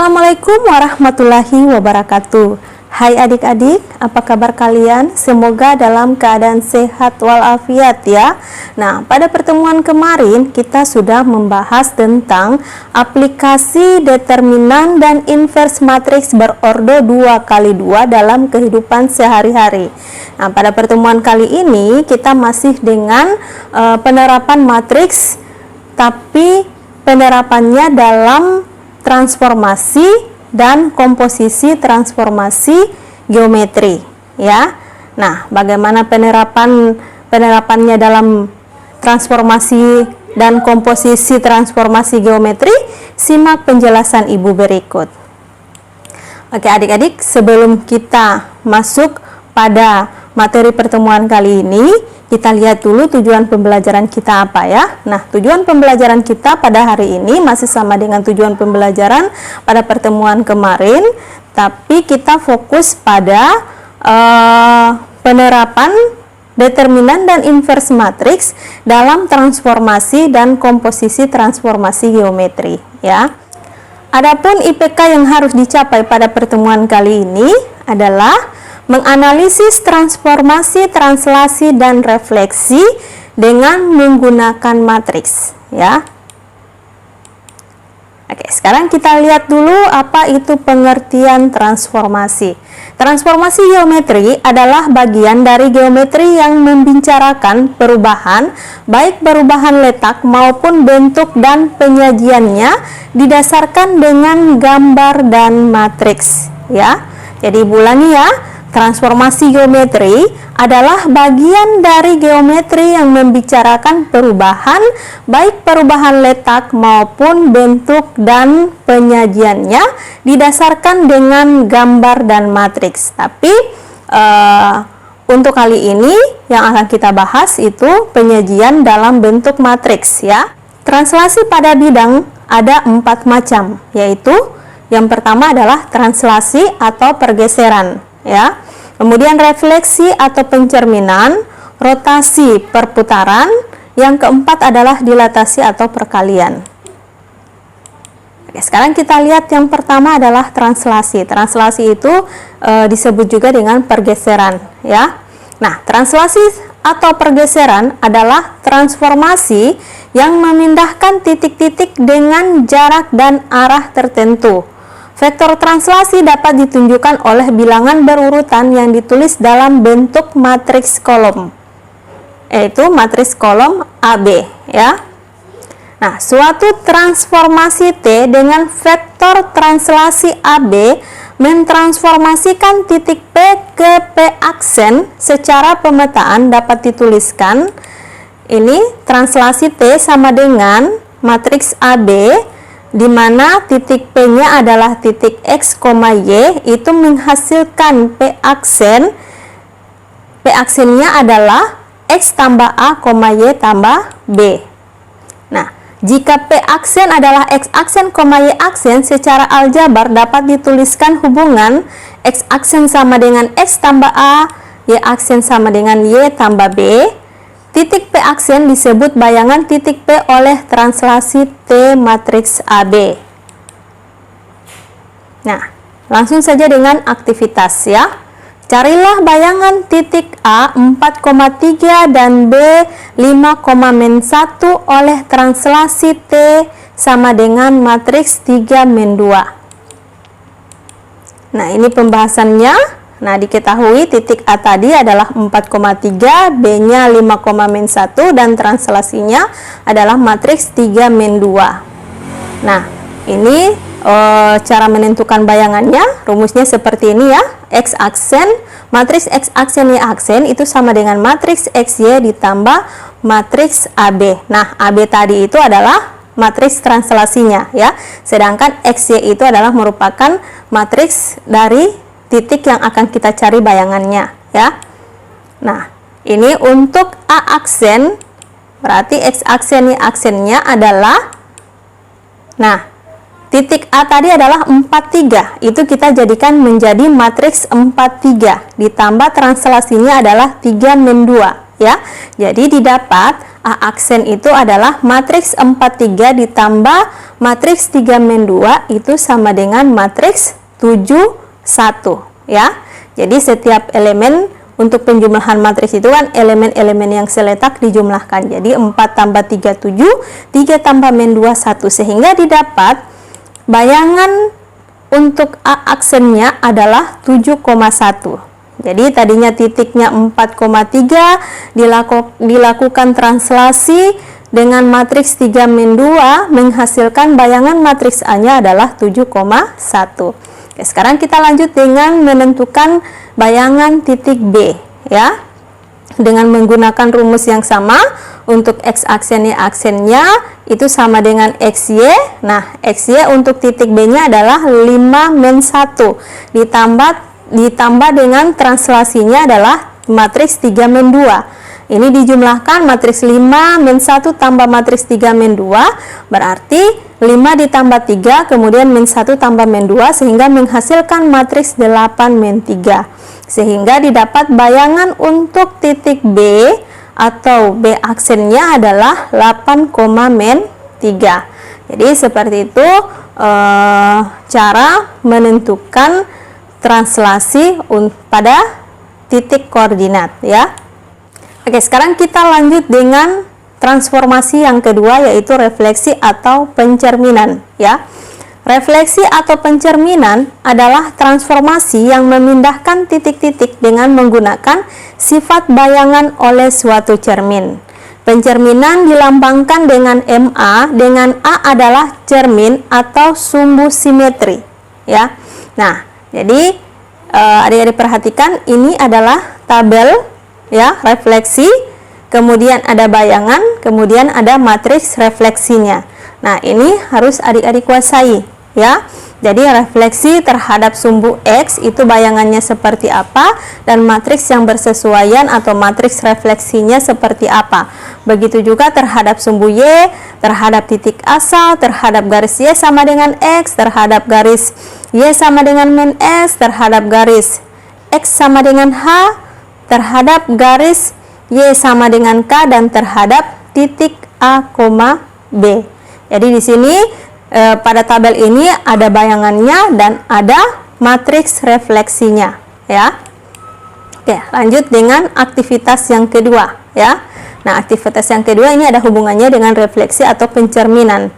Assalamualaikum warahmatullahi wabarakatuh. Hai adik-adik, apa kabar kalian? Semoga dalam keadaan sehat walafiat ya. Nah, pada pertemuan kemarin kita sudah membahas tentang aplikasi determinan dan inverse matriks berordo 2x2 dalam kehidupan sehari-hari. Nah, pada pertemuan kali ini kita masih dengan penerapan matriks, tapi penerapannya dalam transformasi dan komposisi transformasi geometri ya. Nah, bagaimana penerapannya dalam transformasi dan komposisi transformasi geometri? Simak penjelasan Ibu berikut. Oke adik-adik, sebelum kita masuk pada materi pertemuan kali ini, kita lihat dulu tujuan pembelajaran kita apa ya. Nah, tujuan pembelajaran kita pada hari ini masih sama dengan tujuan pembelajaran pada pertemuan kemarin, tapi kita fokus pada penerapan determinan dan inverse matriks dalam transformasi dan komposisi transformasi geometri ya. Adapun IPK yang harus dicapai pada pertemuan kali ini adalah menganalisis transformasi, translasi, dan refleksi dengan menggunakan matriks ya. Oke, sekarang kita lihat dulu apa itu pengertian transformasi. Transformasi geometri adalah bagian dari geometri yang membicarakan perubahan, baik perubahan letak maupun bentuk dan penyajiannya didasarkan dengan gambar dan matriks ya. Jadi ulangi ya. Transformasi geometri adalah bagian dari geometri yang membicarakan perubahan, baik perubahan letak maupun bentuk dan penyajiannya didasarkan dengan gambar dan matriks. Tapi untuk kali ini yang akan kita bahas itu penyajian dalam bentuk matriks ya. Translasi pada bidang ada 4 macam, yaitu yang pertama adalah translasi atau pergeseran ya. Kemudian refleksi atau pencerminan, rotasi perputaran, yang keempat adalah dilatasi atau perkalian. Oke, sekarang kita lihat yang pertama adalah translasi. Translasi itu disebut juga dengan pergeseran ya. Nah, translasi atau pergeseran adalah transformasi yang memindahkan titik-titik dengan jarak dan arah tertentu. Vektor translasi dapat ditunjukkan oleh bilangan berurutan yang ditulis dalam bentuk matriks kolom, yaitu matriks kolom AB ya. Nah, suatu transformasi T dengan vektor translasi AB mentransformasikan titik P ke P aksen secara pemetaan dapat dituliskan ini translasi T sama dengan matriks AB, di mana titik P-nya adalah titik X, Y, itu menghasilkan P aksen. P aksennya adalah X tambah A, Y tambah B. Nah, jika P aksen adalah X aksen, Y aksen, secara aljabar dapat dituliskan hubungan X aksen sama dengan X tambah A, Y aksen sama dengan Y tambah B. Titik P aksen disebut bayangan titik P oleh translasi T matriks AB. Nah, langsung saja dengan aktivitas ya. Carilah bayangan titik A 4,3 dan B 5,-1 oleh translasi T sama dengan matriks 3-2. Nah, ini pembahasannya. Nah, diketahui titik A tadi adalah 4,3, B-nya 5,-1, dan translasinya adalah matriks 3-2. Nah, ini cara menentukan bayangannya, rumusnya seperti ini ya. X aksen, matriks X aksen Y aksen itu sama dengan matriks XY ditambah matriks AB. Nah, AB tadi itu adalah matriks translasinya ya. Sedangkan XY itu adalah merupakan matriks dari titik yang akan kita cari bayangannya ya. Nah, ini untuk A aksen, berarti X aksen Y aksennya adalah, nah, titik A tadi adalah 4,3, itu kita jadikan menjadi matriks 4,3 ditambah translasinya adalah 3-2 ya. Jadi didapat A aksen itu adalah matriks 4, 3 ditambah matriks 3 min 2 itu sama dengan matriks 7, 1 ya. Jadi setiap elemen untuk penjumlahan matriks itu kan elemen-elemen yang seletak dijumlahkan. Jadi 4 tambah 3, 7, 3 tambah min 2, 1, sehingga didapat bayangan untuk A aksennya adalah 7,1. Jadi tadinya titiknya 4,3 dilakukan translasi dengan matriks 3 min 2 menghasilkan bayangan matriks A-nya adalah 7,1. Oke, sekarang kita lanjut dengan menentukan bayangan titik B ya. Dengan menggunakan rumus yang sama untuk X aksen Y aksennya itu sama dengan XY. Nah, XY untuk titik B-nya adalah 5 min 1 ditambah dengan translasinya adalah matriks 3 min 2. Ini dijumlahkan matriks 5 min 1 tambah matriks 3 min 2 berarti 5 ditambah 3 kemudian min 1 tambah min 2 sehingga menghasilkan matriks 8 min 3, sehingga didapat bayangan untuk titik B atau B aksennya adalah 8, min 3. Jadi seperti itu cara menentukan translasi pada titik koordinat ya. Oke, sekarang kita lanjut dengan transformasi yang kedua, yaitu refleksi atau pencerminan ya. Refleksi atau pencerminan adalah transformasi yang memindahkan titik-titik dengan menggunakan sifat bayangan oleh suatu cermin. Pencerminan dilambangkan dengan MA, dengan A adalah cermin atau sumbu simetri ya. Nah, jadi adik-adik perhatikan ini adalah tabel ya, refleksi, kemudian ada bayangan, kemudian ada matriks refleksinya. Nah, ini harus adik-adik kuasai ya. Jadi refleksi terhadap sumbu X itu bayangannya seperti apa, dan matriks yang bersesuaian atau matriks refleksinya seperti apa. Begitu juga terhadap sumbu Y, terhadap titik asal, terhadap garis Y sama dengan X, terhadap garis Y sama dengan min S, terhadap garis X sama dengan H, terhadap garis Y sama dengan K, dan terhadap titik A, B. Jadi di sini pada tabel ini ada bayangannya dan ada matriks refleksinya ya. Oke, lanjut dengan aktivitas yang kedua ya. Nah, aktivitas yang kedua ini ada hubungannya dengan refleksi atau pencerminan.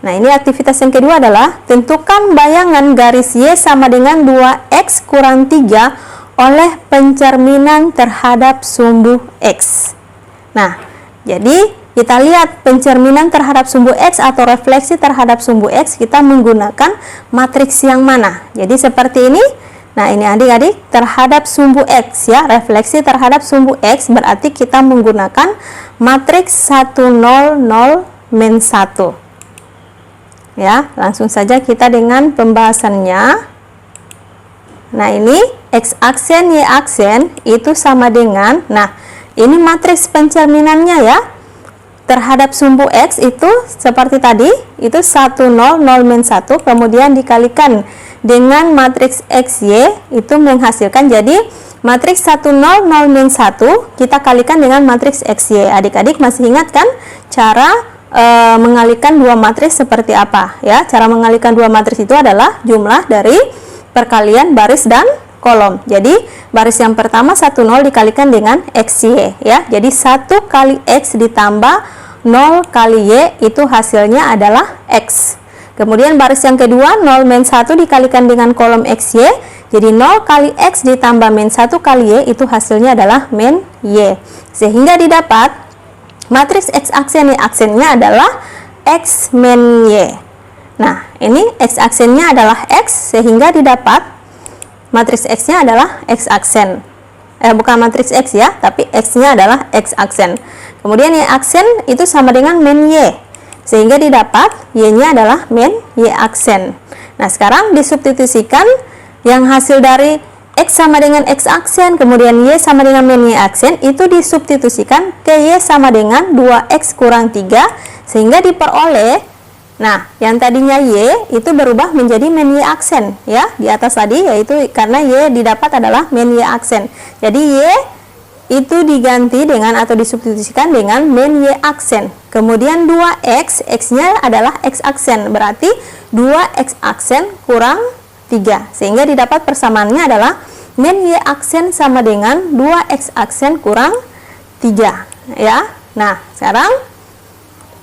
Nah, ini aktivitas yang kedua adalah tentukan bayangan garis Y sama dengan 2X kurang 3 oleh pencerminan terhadap sumbu X. Nah, jadi kita lihat pencerminan terhadap sumbu X atau refleksi terhadap sumbu X, kita menggunakan matriks yang mana. Jadi seperti ini. Nah, ini adik-adik terhadap sumbu X ya, refleksi terhadap sumbu X berarti kita menggunakan matriks 1, 0, 0, min 1. Ya, langsung saja kita dengan pembahasannya. Nah, ini X aksen, Y aksen itu sama dengan, nah, ini matriks pencerminannya ya. Terhadap sumbu X itu seperti tadi, itu 1, 0, 0, min 1, kemudian dikalikan dengan matriks XY itu menghasilkan jadi matriks 1, 0, 0, min 1 kita kalikan dengan matriks XY. Adik-adik masih ingat kan cara mengalikan dua matriks seperti apa ya? Cara mengalikan dua matriks itu adalah jumlah dari perkalian baris dan kolom. Jadi baris yang pertama 1, 0 dikalikan dengan XY ya. Jadi 1 kali X ditambah 0 kali Y itu hasilnya adalah X. Kemudian baris yang kedua 0 min 1 dikalikan dengan kolom XY. Jadi 0 kali X ditambah min 1 kali Y itu hasilnya adalah min Y. Sehingga didapat matriks X aksen Y aksennya adalah X min Y. Nah, ini X aksennya adalah X sehingga didapat matriks X-nya adalah X aksen. Bukan matriks X ya, tapi X-nya adalah X aksen. Kemudian Y aksen itu sama dengan min Y. Sehingga didapat Y-nya adalah min Y aksen. Nah, sekarang disubstitusikan yang hasil dari X sama dengan X aksen, kemudian Y sama dengan min Y aksen, itu disubstitusikan ke Y sama dengan 2X kurang 3, sehingga diperoleh, nah, yang tadinya Y itu berubah menjadi min Y aksen ya, di atas tadi, yaitu karena Y didapat adalah min Y aksen. Jadi Y itu diganti dengan atau disubstitusikan dengan min Y aksen. Kemudian 2X, X-nya adalah X aksen, berarti 2X aksen kurang 3. Sehingga didapat persamaannya adalah min Y aksen sama dengan 2X aksen kurang 3. Ya. Nah, sekarang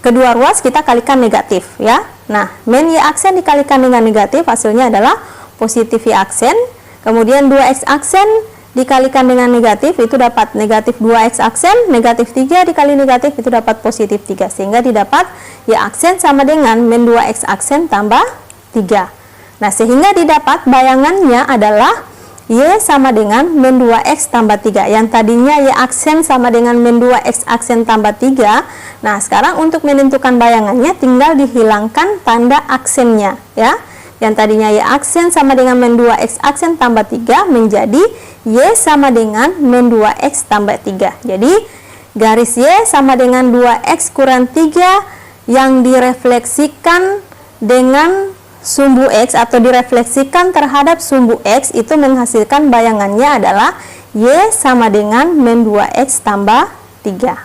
kedua ruas kita kalikan negatif ya. Nah, min Y aksen dikalikan dengan negatif hasilnya adalah positif Y aksen. Kemudian 2X aksen dikalikan dengan negatif itu dapat negatif 2X aksen, negatif 3 dikali negatif itu dapat positif 3. Sehingga didapat Y aksen sama dengan min 2X aksen tambah 3. Nah, sehingga didapat bayangannya adalah Y sama dengan min 2X tambah 3. Yang tadinya Y aksen sama dengan min 2X aksen tambah 3. Nah, sekarang untuk menentukan bayangannya tinggal dihilangkan tanda aksennya ya. Yang tadinya Y aksen sama dengan min 2X aksen tambah 3 menjadi Y sama dengan min 2X tambah 3. Jadi garis Y sama dengan 2X kurang 3 yang direfleksikan dengan sumbu X atau direfleksikan terhadap sumbu X itu menghasilkan bayangannya adalah Y sama dengan min 2X tambah 3.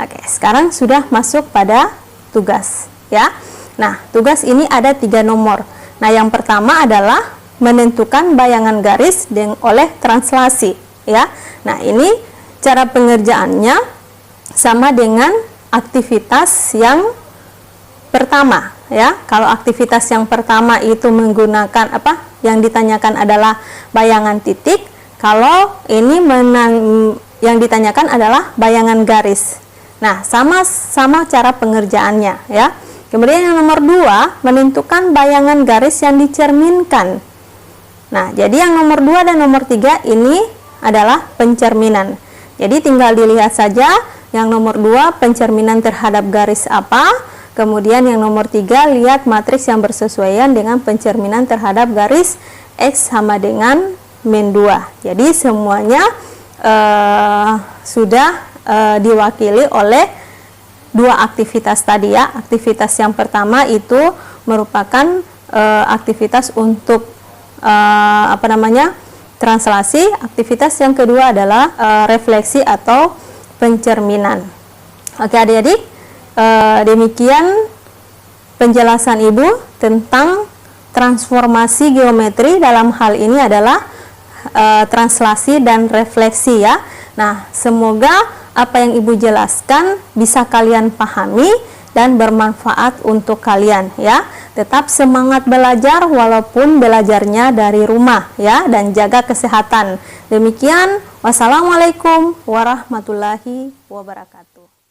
Oke, sekarang sudah masuk pada tugas ya. Nah, tugas ini ada 3 nomor. Nah, yang pertama adalah menentukan bayangan garis oleh translasi ya. Nah, ini cara pengerjaannya sama dengan aktivitas yang pertama ya. Kalau aktivitas yang pertama itu menggunakan yang ditanyakan adalah bayangan titik, kalau ini yang ditanyakan adalah bayangan garis. Nah, sama cara pengerjaannya ya. Kemudian yang nomor 2, menentukan bayangan garis yang dicerminkan. Nah, jadi yang nomor 2 dan nomor 3 ini adalah pencerminan. Jadi tinggal dilihat saja yang nomor 2 pencerminan terhadap garis apa. Kemudian yang nomor 3 lihat matriks yang bersesuaian dengan pencerminan terhadap garis X sama dengan min 2. Jadi semuanya sudah diwakili oleh 2 aktivitas tadi ya. Aktivitas yang pertama itu merupakan aktivitas untuk translasi. Aktivitas yang kedua adalah refleksi atau pencerminan. Oke adik-adik, demikian penjelasan Ibu tentang transformasi geometri, dalam hal ini adalah translasi dan refleksi ya. Nah, semoga apa yang Ibu jelaskan bisa kalian pahami dan bermanfaat untuk kalian ya. Tetap semangat belajar walaupun belajarnya dari rumah ya, dan jaga kesehatan. Demikian, wassalamualaikum warahmatullahi wabarakatuh.